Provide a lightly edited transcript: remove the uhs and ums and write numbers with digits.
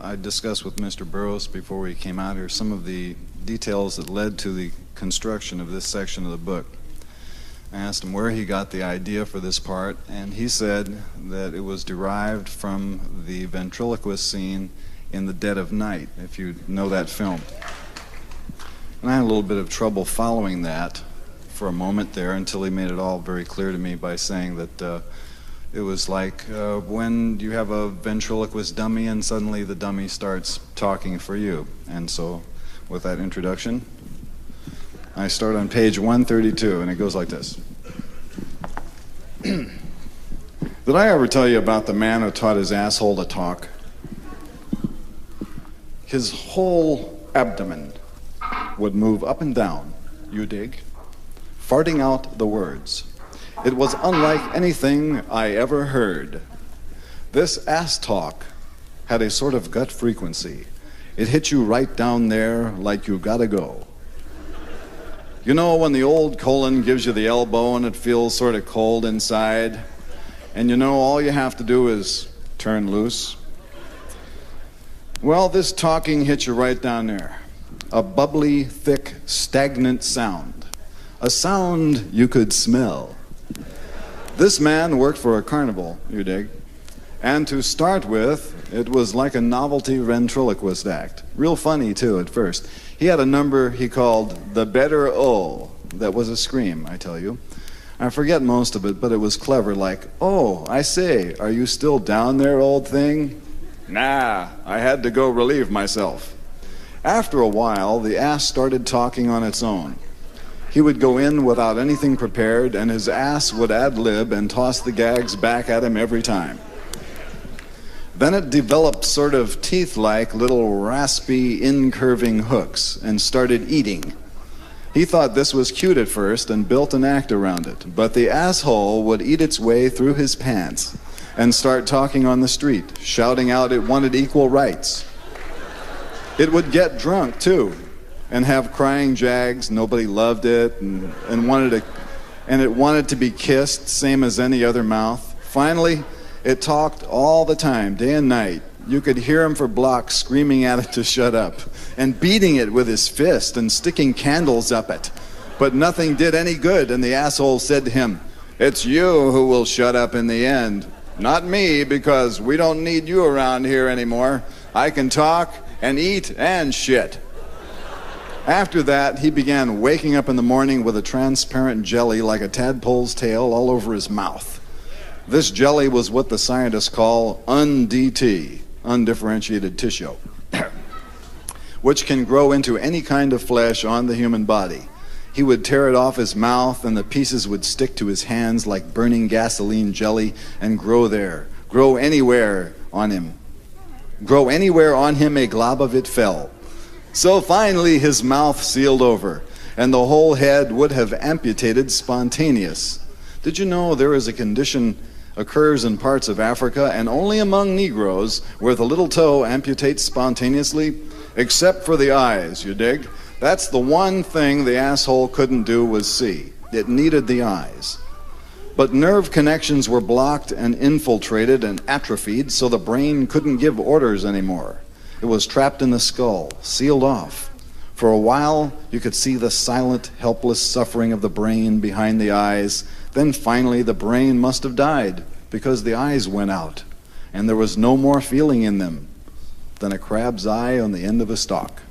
I discussed with Mr. Burroughs before we came out here some of the details that led to the construction of this section of the book. I asked him where he got the idea for this part, and he said that it was derived from the ventriloquist scene in The Dead of Night, if you know that film. And I had a little bit of trouble following that for a moment there until he made it all very clear to me by saying that it was like when you have a ventriloquist dummy and suddenly the dummy starts talking for you. And so with that introduction, I start on page 132, and it goes like this. Did I ever tell you about the man who taught his asshole to talk? His whole abdomen would move up and down, you dig, farting out the words. It was unlike anything I ever heard. This ass talk had a sort of gut frequency. It hit you right down there like you gotta go. You know when the old colon gives you the elbow and it feels sort of cold inside, and you know all you have to do is turn loose? Well, this talking hit you right down there. A bubbly, thick, stagnant sound. A sound you could smell. This man worked for a carnival, you dig. And to start with, it was like a novelty ventriloquist act. Real funny, too, at first. He had a number he called the Better O. That was a scream, I tell you. I forget most of it, but it was clever, like, "Oh, I say, are you still down there, old thing?" "Nah, I had to go relieve myself." After a while, the ass started talking on its own. He would go in without anything prepared, and his ass would ad-lib and toss the gags back at him every time. Then it developed sort of teeth-like little raspy, incurving hooks and started eating. He thought this was cute at first and built an act around it, but the asshole would eat its way through his pants and start talking on the street, shouting out it wanted equal rights. It would get drunk, too, and have crying jags. Nobody loved it and it wanted to be kissed, same as any other mouth. Finally, it talked all the time, day and night. You could hear him for blocks screaming at it to shut up and beating it with his fist and sticking candles up it. But nothing did any good, and the asshole said to him, "It's you who will shut up in the end. Not me, because we don't need you around here anymore. I can talk and eat and shit." After that, he began waking up in the morning with a transparent jelly like a tadpole's tail all over his mouth. This jelly was what the scientists call un-DT, undifferentiated tissue, which can grow into any kind of flesh on the human body. He would tear it off his mouth, and the pieces would stick to his hands like burning gasoline jelly and grow there, grow anywhere on him a glob of it fell. So finally his mouth sealed over, and the whole head would have amputated spontaneous. Did you know there is a condition occurs in parts of Africa and only among Negroes where the little toe amputates spontaneously? Except for the eyes, you dig? That's the one thing the asshole couldn't do was see. It needed the eyes. But nerve connections were blocked and infiltrated and atrophied, so the brain couldn't give orders anymore. It was trapped in the skull, sealed off. For a while, you could see the silent, helpless suffering of the brain behind the eyes. Then finally, the brain must have died because the eyes went out, and there was no more feeling in them than a crab's eye on the end of a stalk.